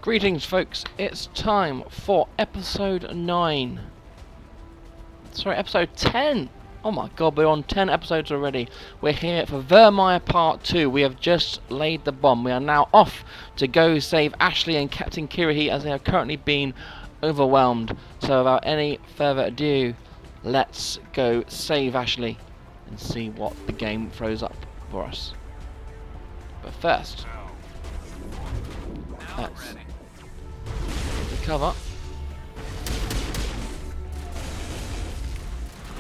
Greetings folks, it's time for episode 9. Sorry, episode 10! Oh my god, we're on 10 episodes already. We're here for Virmire Part 2. We have just laid the bomb. We are now off to go save Ashley and Captain Kirihi as they have currently been overwhelmed. So without any further ado, let's go save Ashley and see what the game throws up for us. But first, let's cover.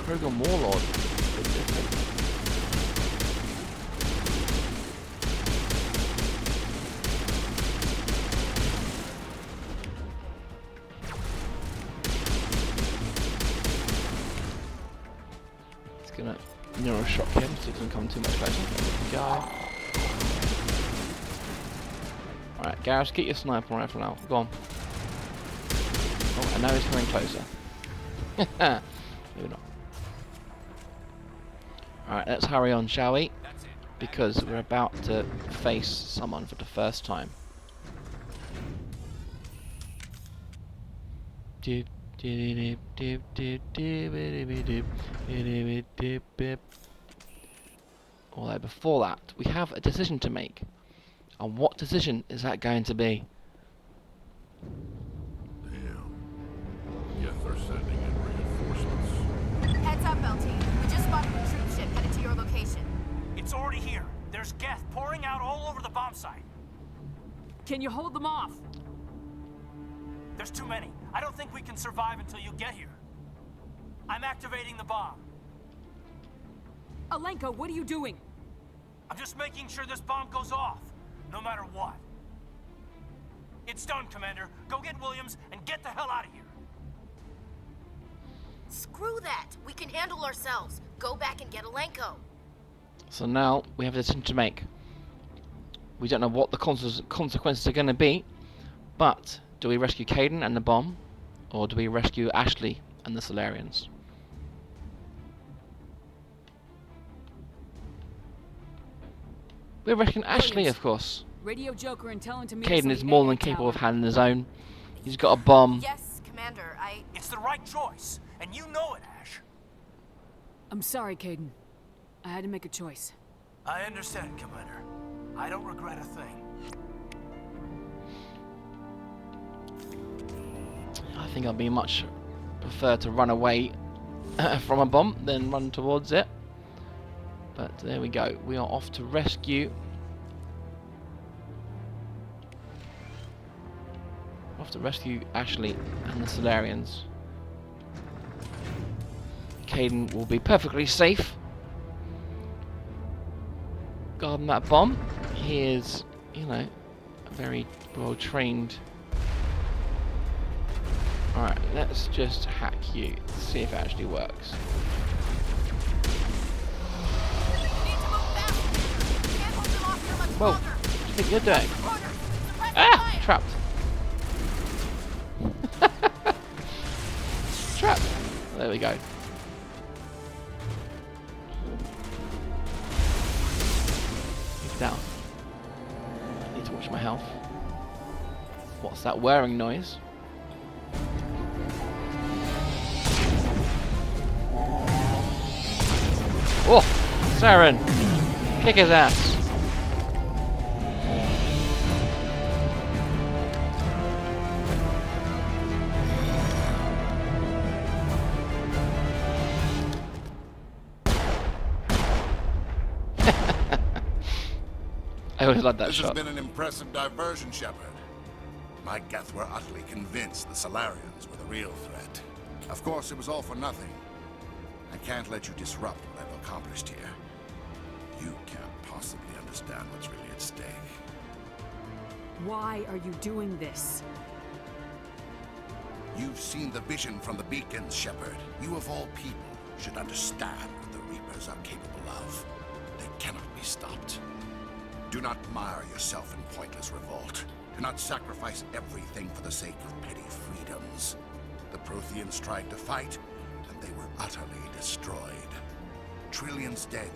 Krogan Warlord. Bit different. It's gonna neuro shock him so he doesn't come too much closer. Guy. Alright, Gareth, get your sniper rifle now. Go on. Oh, and now he's coming closer. Maybe not. Alright, let's hurry on, shall we? Because we're about to face someone for the first time. Although before that, we have a decision to make. And what decision is that going to be? Yes, they're sending in reinforcements. Heads up, LT. We just spotted a troop ship headed to your location. It's already here. There's Geth pouring out all over the bomb site. Can you hold them off? There's too many. I don't think we can survive until you get here. I'm activating the bomb. Alenka, what are you doing? I'm just making sure this bomb goes off, no matter what. It's done, Commander. Go get Williams and get the hell out of here. Screw that. We can handle ourselves. Go back and get Alenko. So now we have a decision to make. We don't know what the consequences are going to be, but do we rescue Caden and the bomb, or do we rescue Ashley and the Solarians? We're rescuing Ashley, of course. Radio Joker and tell him to meet Caden is more than capable of handling his own. He's got a bomb. Yes, Commander. It's the right choice, and you know it, Ash. I'm sorry, Caden. I had to make a choice. I understand, Commander. I don't regret a thing. I think I'd be much prefer to run away from a bomb than run towards it. But there we go. We are off to rescue. Off to rescue Ashley and the Solarians. Caden will be perfectly safe. Guarding that bomb. He is, you know, very well trained. Alright, let's just hack you. See if it actually works. Whoa, what do you think you're doing? Ah! Trapped. Trapped. There we go. He's down. I need to watch my health. What's that whirring noise? Oh! Saren! Kick his ass! I always like that This shot. has been an impressive diversion, Shepard. My Geth were utterly convinced the Solarians were the real threat. Of course, it was all for nothing. I can't let you disrupt what I've accomplished here. You can't possibly understand what's really at stake. Why are you doing this? You've seen the vision from the beacons, Shepard. You of all people should understand what the Reapers are capable of. They cannot be stopped. Do not mire yourself in pointless revolt. Do not sacrifice everything for the sake of petty freedoms. The Protheans tried to fight, and they were utterly destroyed. Trillions dead.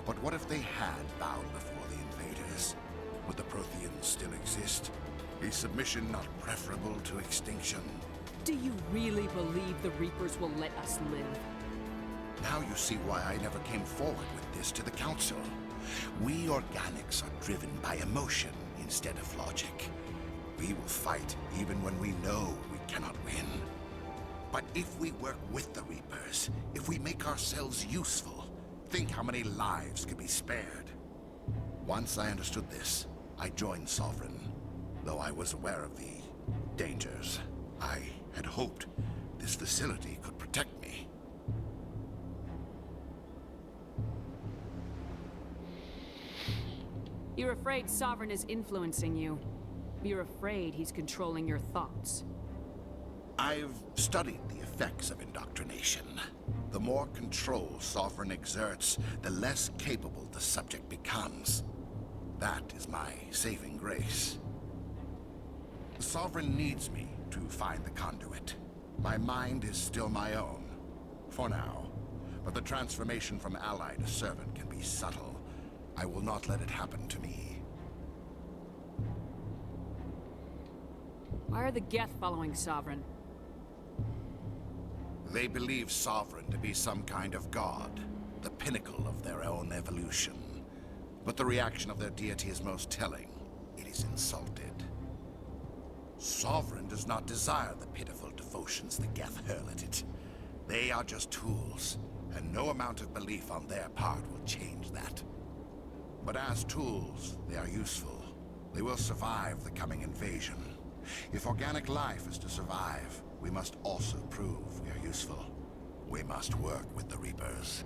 But what if they had bowed before the invaders? Would the Protheans still exist? Is submission not preferable to extinction? Do you really believe the Reapers will let us live? Now you see why I never came forward with this to the Council. We organics are driven by emotion instead of logic. We will fight even when we know we cannot win. But if we work with the Reapers, if we make ourselves useful, think how many lives could be spared. Once I understood this, I joined Sovereign. Though I was aware of the dangers, I had hoped this facility could protect me. You're afraid Sovereign is influencing you. You're afraid he's controlling your thoughts. I've studied the effects of indoctrination. The more control Sovereign exerts, the less capable the subject becomes. That is my saving grace. The Sovereign needs me to find the conduit. My mind is still my own, for now. But the transformation from ally to servant can be subtle. I will not let it happen to me. Why are the Geth following Sovereign? They believe Sovereign to be some kind of god, the pinnacle of their own evolution. But the reaction of their deity is most telling. It is insulted. Sovereign does not desire the pitiful devotions the Geth hurl at it. They are just tools, and no amount of belief on their part will change that. But as tools, they are useful. They will survive the coming invasion. If organic life is to survive, we must also prove we are useful. We must work with the Reapers.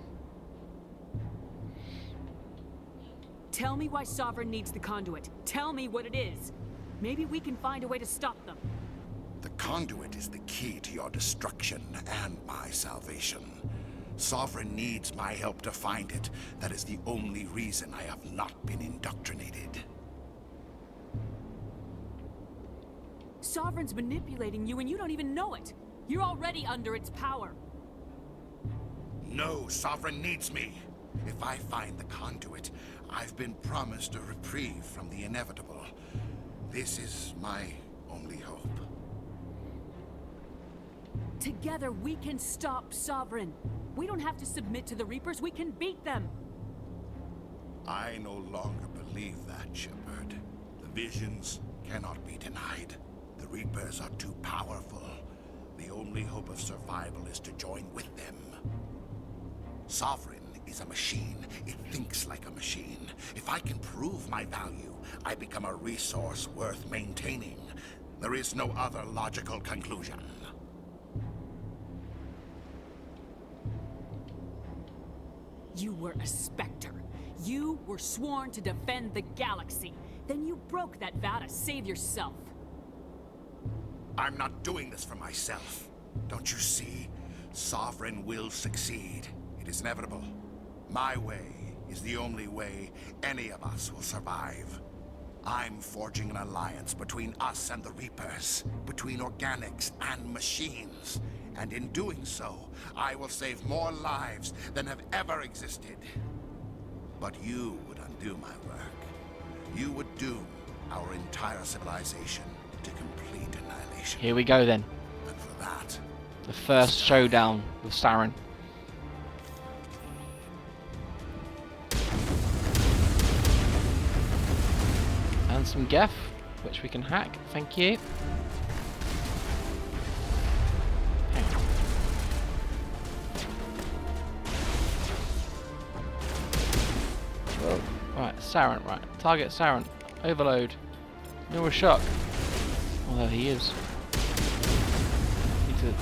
Tell me why Sovereign needs the conduit. Tell me what it is. Maybe we can find a way to stop them. The conduit is the key to your destruction and my salvation. Sovereign needs my help to find it. That is the only reason I have not been indoctrinated. Sovereign's manipulating you and you don't even know it. You're already under its power. No, Sovereign needs me. If I find the conduit, I've been promised a reprieve from the inevitable. This is my only hope. Together we can stop Sovereign. We don't have to submit to the Reapers, we can beat them. I no longer believe that, Shepard. The visions cannot be denied. The Reapers are too powerful. The only hope of survival is to join with them. Sovereign is a machine. It thinks like a machine. If I can prove my value, I become a resource worth maintaining. There is no other logical conclusion. You were a Spectre. You were sworn to defend the galaxy. Then you broke that vow to save yourself. I'm not doing this for myself. Don't you see? Sovereign will succeed. It is inevitable. My way is the only way any of us will survive. I'm forging an alliance between us and the Reapers, between organics and machines. And in doing so, I will save more lives than have ever existed. But you would undo my work. You would doom our entire civilization to complete annihilation. Here we go then. And for that, The first showdown with Saren. And some Geth, which we can hack. Thank you. Hang on. Whoa. Right, Saren, right. Target Saren. Overload. Neuroshock. Oh, there he is. Need to...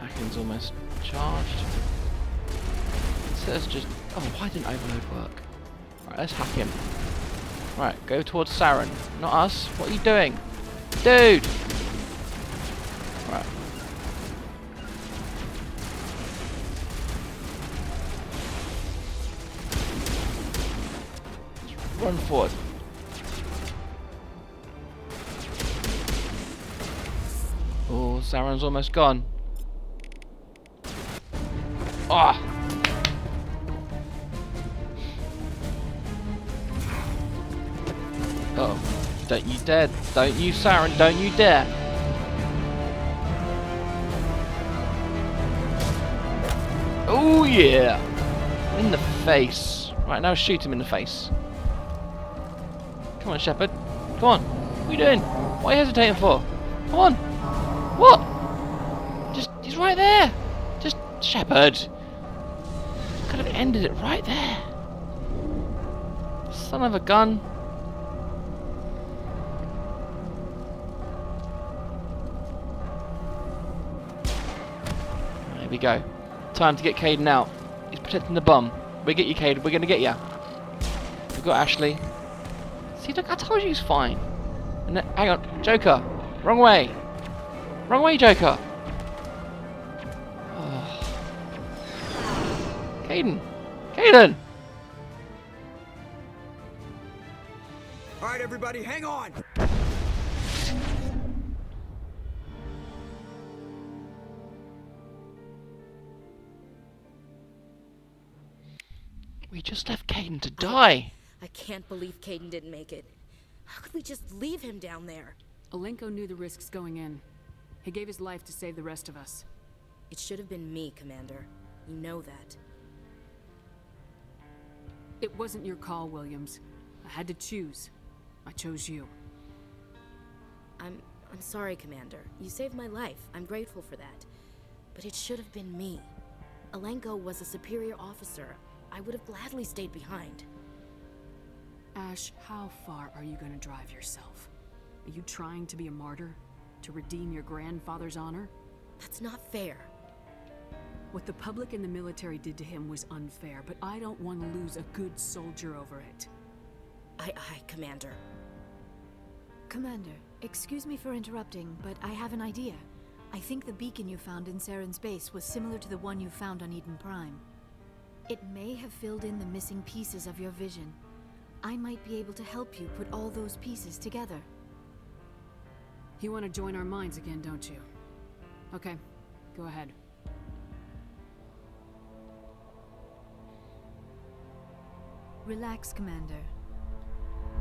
Hacking's almost charged. So let's just... Oh, why didn't Overload work? Right, let's hack him. Right, go towards Saren. Not us. What are you doing? Dude! Right. Run forward. Oh, Saren's almost gone. Ah! Oh, don't you dare. Don't you, Saren, don't you dare. Oh yeah! In the face. Right, now shoot him in the face. Come on, Shepard. Come on. What are you doing? What are you hesitating for? Come on. What? Just, he's right there. Just, Shepard. Could have ended it right there. Son of a gun. There we go. Time to get Caden out. He's protecting the bum. We get you, Caden. We're gonna get you. We've got Ashley. See, look, I told you he's fine. And then, hang on, Joker. Wrong way. Wrong way, Joker. Oh. Caden. Caden. All right, everybody, hang on. We just left Caden to die. I can't believe Caden didn't make it. How could we just leave him down there? Alenko knew the risks going in. He gave his life to save the rest of us. It should have been me, Commander. You know that. It wasn't your call, Williams. I had to choose. I chose you. I'm sorry, Commander. You saved my life. I'm grateful for that. But it should have been me. Alenko was a superior officer. I would have gladly stayed behind. Ash, how far are you going to drive yourself? Are you trying to be a martyr? To redeem your grandfather's honor? That's not fair. What the public and the military did to him was unfair, but I don't want to lose a good soldier over it. Aye, Commander. Commander, excuse me for interrupting, but I have an idea. I think the beacon you found in Saren's base was similar to the one you found on Eden Prime. It may have filled in the missing pieces of your vision. I might be able to help you put all those pieces together. You want to join our minds again, don't you? Okay, go ahead. Relax, Commander.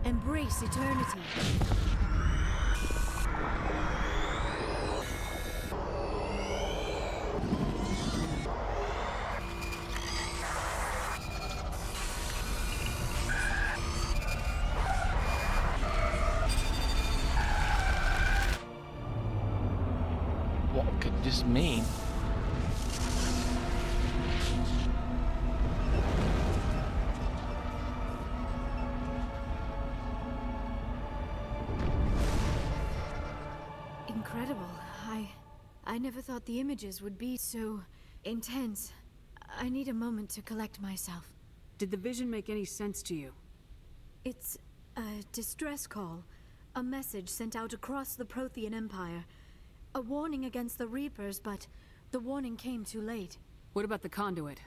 Embrace eternity. What could this mean? Incredible. I never thought the images would be so intense. I need a moment to collect myself. Did the vision make any sense to you? It's a distress call. A message sent out across the Prothean Empire. A warning against the Reapers, but the warning came too late. What about the conduit?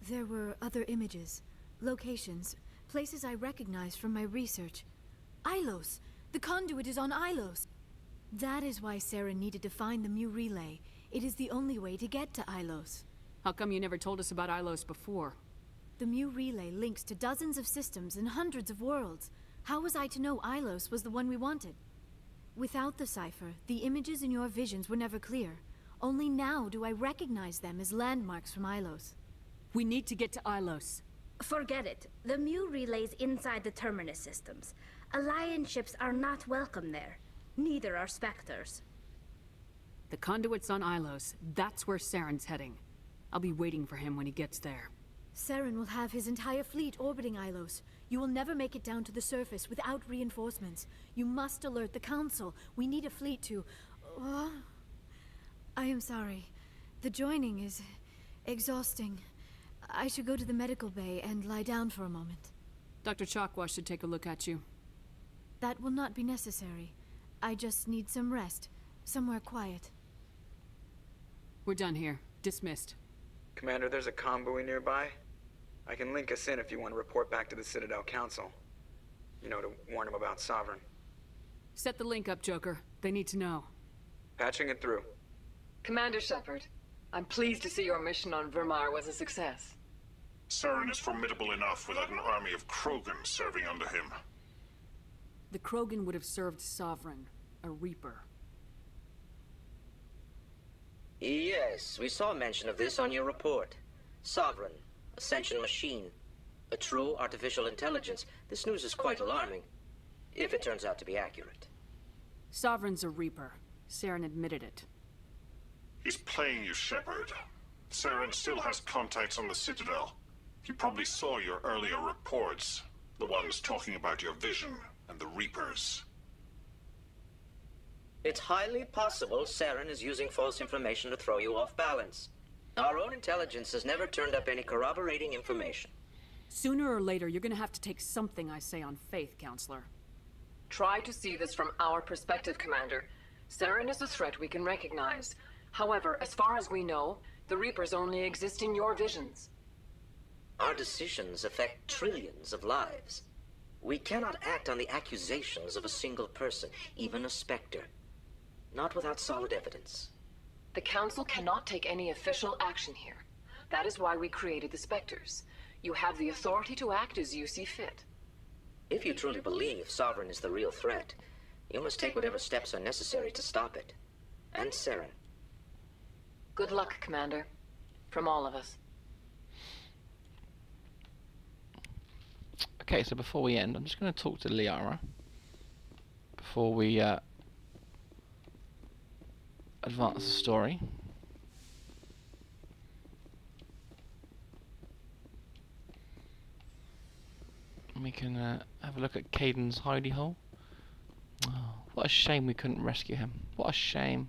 There were other images, locations, places I recognized from my research. Ilos! The conduit is on Ilos! That is why Saren needed to find the Mu Relay. It is the only way to get to Ilos. How come you never told us about Ilos before? The Mu Relay links to dozens of systems and hundreds of worlds. How was I to know Ilos was the one we wanted? Without the cipher, the images in your visions were never clear. Only now do I recognize them as landmarks from Ilos. We need to get to Ilos. Forget it. The Mu relay's inside the Terminus systems. Alliance ships are not welcome there. Neither are Spectres. The conduit's on Ilos. That's where Saren's heading. I'll be waiting for him when he gets there. Saren will have his entire fleet orbiting Ilos. You will never make it down to the surface without reinforcements. You must alert the Council. We need a fleet to... I am sorry. The joining is exhausting. I should go to the medical bay and lie down for a moment. Dr. Chakwa should take a look at you. That will not be necessary. I just need some rest. Somewhere quiet. We're done here. Dismissed. Commander, there's a convoy nearby. I can link us in if you want to report back to the Citadel Council. You know, to warn them about Sovereign. Set the link up, Joker. They need to know. Patching it through. Commander Shepard, I'm pleased to see your mission on Virmire was a success. Saren is formidable enough without an army of Krogan serving under him. The Krogan would have served Sovereign, a Reaper. Yes, we saw mention of this on your report. Sovereign, Ascension machine, a true artificial intelligence. This news is quite alarming, if it turns out to be accurate. Sovereign's a Reaper. Saren admitted it. He's playing you, Shepard. Saren still has contacts on the Citadel. He probably saw your earlier reports, the ones talking about your vision and the Reapers. It's highly possible Saren is using false information to throw you off balance. Our own intelligence has never turned up any corroborating information. Sooner or later, you're gonna have to take something I say on faith, Counselor. Try to see this from our perspective, Commander. Saren is a threat we can recognize. However, as far as we know, the Reapers only exist in your visions. Our decisions affect trillions of lives. We cannot act on the accusations of a single person, even a Spectre. Not without solid evidence. The Council cannot take any official action here. That is why we created the Spectres. You have the authority to act as you see fit. If you truly believe Sovereign is the real threat, you must take whatever steps are necessary to stop it. And Saren. Good luck, Commander. From all of us. Okay, so before we end, I'm just going to talk to Liara before we advance the story. And we can have a look at Caden's hidey hole. Oh, what a shame we couldn't rescue him. What a shame.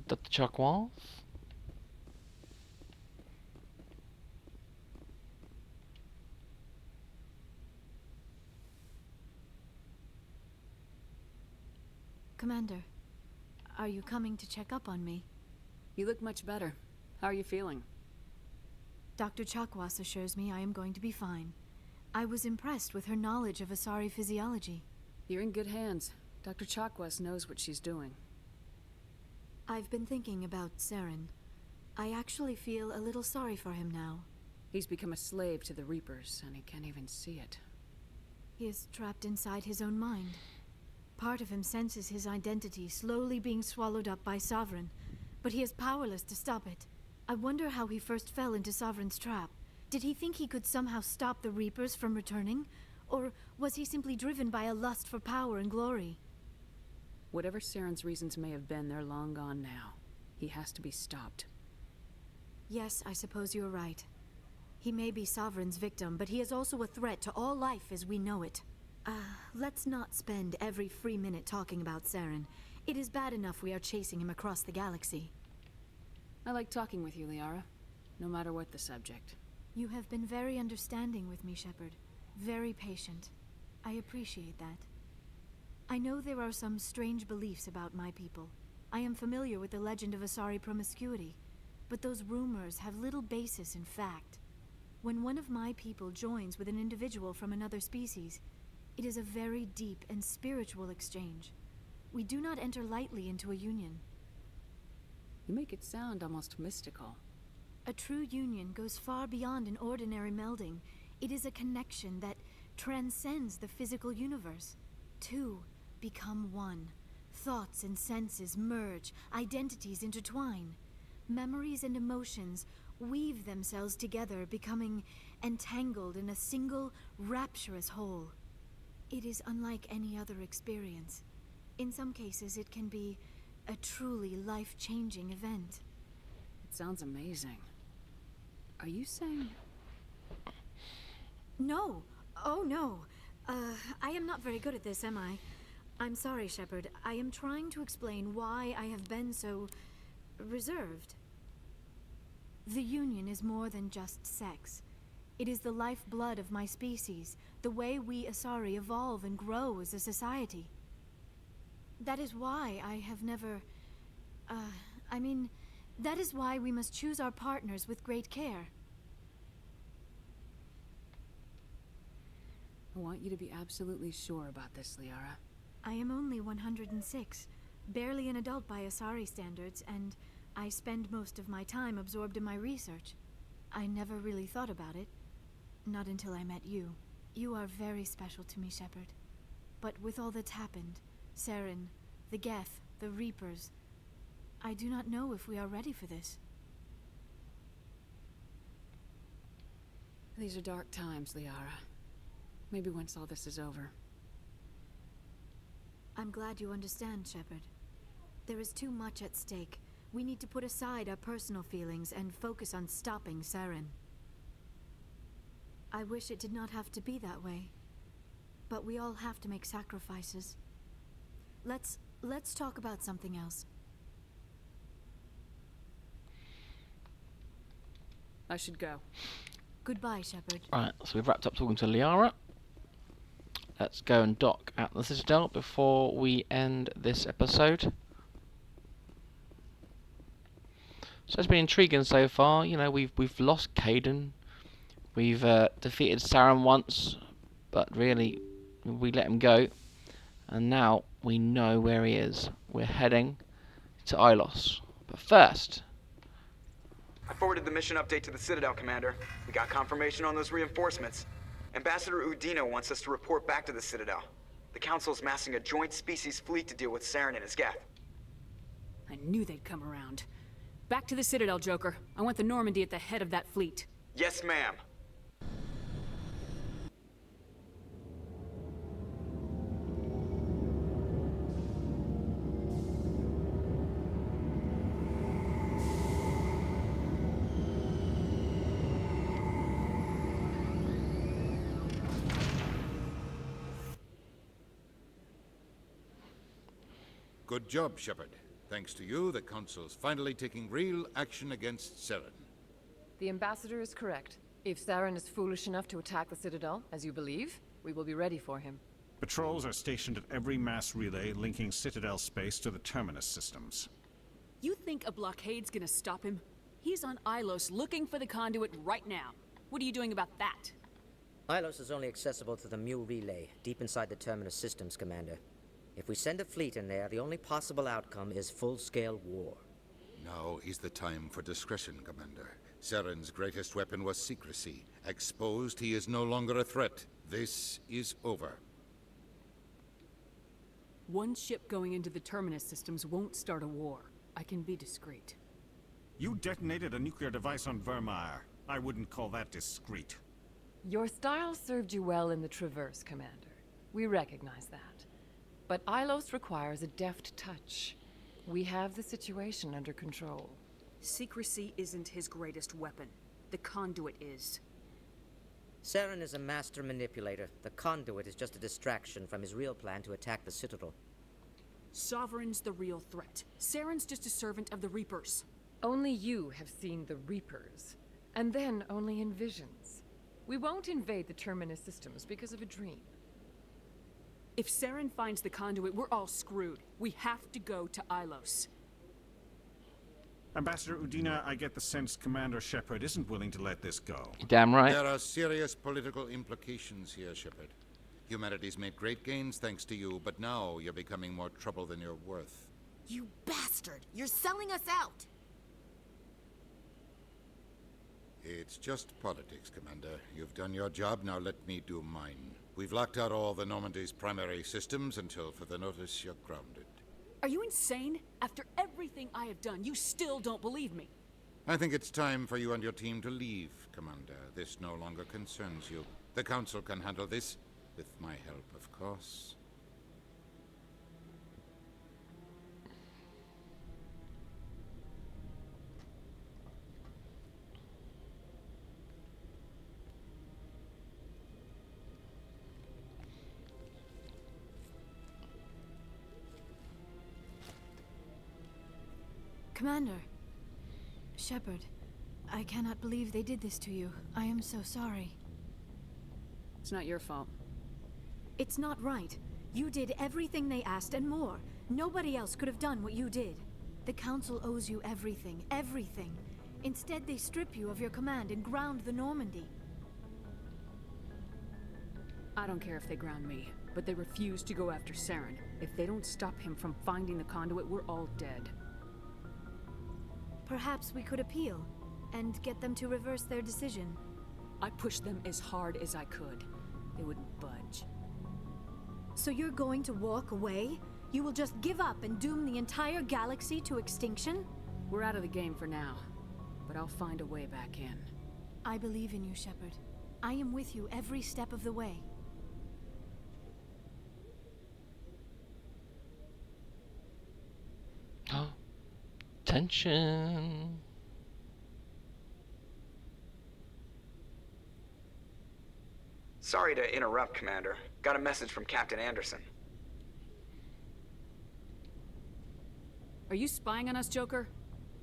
Dr. Chakwas? Commander, are you coming to check up on me? You look much better. How are you feeling? Dr. Chakwas assures me I am going to be fine. I was impressed with her knowledge of Asari physiology. You're in good hands. Dr. Chakwas knows what she's doing. I've been thinking about Saren. I actually feel a little sorry for him now. He's become a slave to the Reapers, and he can't even see it. He is trapped inside his own mind. Part of him senses his identity slowly being swallowed up by Sovereign, but he is powerless to stop it. I wonder how he first fell into Sovereign's trap. Did he think he could somehow stop the Reapers from returning? Or was he simply driven by a lust for power and glory? Whatever Saren's reasons may have been, they're long gone now. He has to be stopped. Yes, I suppose you're right. He may be Sovereign's victim, but he is also a threat to all life as we know it. Let's not spend every free minute talking about Saren. It is bad enough we are chasing him across the galaxy. I like talking with you, Liara. No matter what the subject. You have been very understanding with me, Shepard. Very patient. I appreciate that. I know there are some strange beliefs about my people. I am familiar with the legend of Asari promiscuity, but those rumors have little basis in fact. When one of my people joins with an individual from another species, it is a very deep and spiritual exchange. We do not enter lightly into a union. You make it sound almost mystical. A true union goes far beyond an ordinary melding. It is a connection that transcends the physical universe. Two become one. Thoughts and senses merge, identities intertwine. Memories and emotions weave themselves together, becoming entangled in a single, rapturous whole. It is unlike any other experience. In some cases, it can be a truly life-changing event. It sounds amazing. Are you saying... No. Oh, no. I am not very good at this, am I? I'm sorry, Shepard. I am trying to explain why I have been so... reserved. The Union is more than just sex. It is the lifeblood of my species, the way we Asari evolve and grow as a society. That is why I have never... that is why we must choose our partners with great care. I want you to be absolutely sure about this, Liara. I am only 106, barely an adult by Asari standards, and I spend most of my time absorbed in my research. I never really thought about it. Not until I met you. You are very special to me, Shepard. But with all that's happened, Saren, the Geth, the Reapers, I do not know if we are ready for this. These are dark times, Liara. Maybe once all this is over. I'm glad you understand, Shepard. There is too much at stake. We need to put aside our personal feelings and focus on stopping Saren. I wish it did not have to be that way. But we all have to make sacrifices. Let's talk about something else. I should go. Goodbye, Shepard. Right, so we've wrapped up talking to Liara. Let's go and dock at the Citadel before we end this episode. So it's been intriguing so far. You know, we've lost Caden. We've defeated Saren once, but really we let him go. And now we know where he is. We're heading to Ilos. But first, I forwarded the mission update to the Citadel, Commander. We got confirmation on those reinforcements. Ambassador Udina wants us to report back to the Citadel. The Council's massing a joint species fleet to deal with Saren and his Geth. I knew they'd come around. Back to the Citadel, Joker. I want the Normandy at the head of that fleet. Yes, ma'am. Good job, Shepard. Thanks to you, the Council's finally taking real action against Saren. The Ambassador is correct. If Saren is foolish enough to attack the Citadel, as you believe, we will be ready for him. Patrols are stationed at every mass relay linking Citadel space to the Terminus systems. You think a blockade's gonna stop him? He's on Ilos looking for the conduit right now. What are you doing about that? Ilos is only accessible to the Mu relay, deep inside the Terminus systems, Commander. If we send a fleet in there, the only possible outcome is full-scale war. Now is the time for discretion, Commander. Saren's greatest weapon was secrecy. Exposed, he is no longer a threat. This is over. One ship going into the Terminus systems won't start a war. I can be discreet. You detonated a nuclear device on Virmire. I wouldn't call that discreet. Your style served you well in the Traverse, Commander. We recognize that. But Ilos requires a deft touch. We have the situation under control. Secrecy isn't his greatest weapon. The conduit is. Saren is a master manipulator. The conduit is just a distraction from his real plan to attack the Citadel. Sovereign's the real threat. Saren's just a servant of the Reapers. Only you have seen the Reapers, and then only in visions. We won't invade the Terminus systems because of a dream. If Saren finds the conduit, we're all screwed. We have to go to Ilos. Ambassador Udina, I get the sense Commander Shepard isn't willing to let this go. damn right. There are serious political implications here, Shepard. Humanity's made great gains thanks to you, but now you're becoming more trouble than you're worth. You bastard! You're selling us out! It's just politics, Commander. You've done your job, now let me do mine. We've locked out all the Normandy's primary systems until further notice you're grounded. Are you insane? After everything I have done, you still don't believe me. I think it's time for you and your team to leave, Commander. This no longer concerns you. The Council can handle this, with my help, of course. Commander. Shepard, I cannot believe they did this to you. I am so sorry. It's not your fault. It's not right. You did everything they asked and more. Nobody else could have done what you did. The Council owes you everything, everything. Instead, they strip you of your command and ground the Normandy. I don't care if they ground me, but they refuse to go after Saren. If they don't stop him from finding the conduit, we're all dead. Perhaps we could appeal, and get them to reverse their decision. I pushed them as hard as I could. they wouldn't budge. So you're going to walk away? You will just give up and doom the entire galaxy to extinction? We're out of the game for now, but I'll find a way back in. I believe in you, Shepard. I am with you every step of the way. Oh, tension. Sorry to interrupt, Commander. Got a message from Captain Anderson. Are you spying on us, Joker?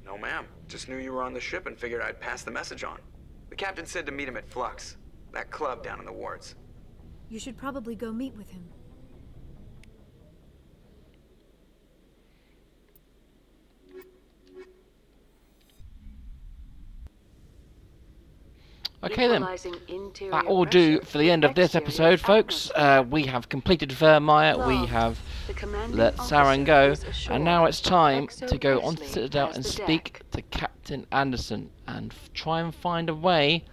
No, ma'am. Just knew you were on the ship and figured I'd pass the message on. The captain said to meet him at Flux, that club down in the wards. You should probably go meet with him. Okay then, that will do for the end of this episode, folks. We have completed Virmire, we have let Saren go, and now it's time to go on to the Citadel and speak to Captain Anderson and try and find a way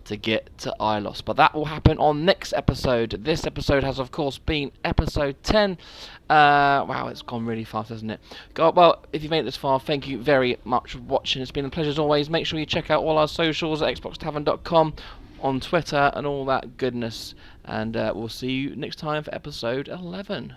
to get to Ilos. But that will happen on next episode. This episode has of course been episode 10. Wow, it's gone really fast, hasn't it? Well, if you've made it this far, thank you very much for watching. It's been a pleasure as always. Make sure you check out all our socials at xboxtavern.com, on Twitter and all that goodness. And we'll see you next time for episode 11.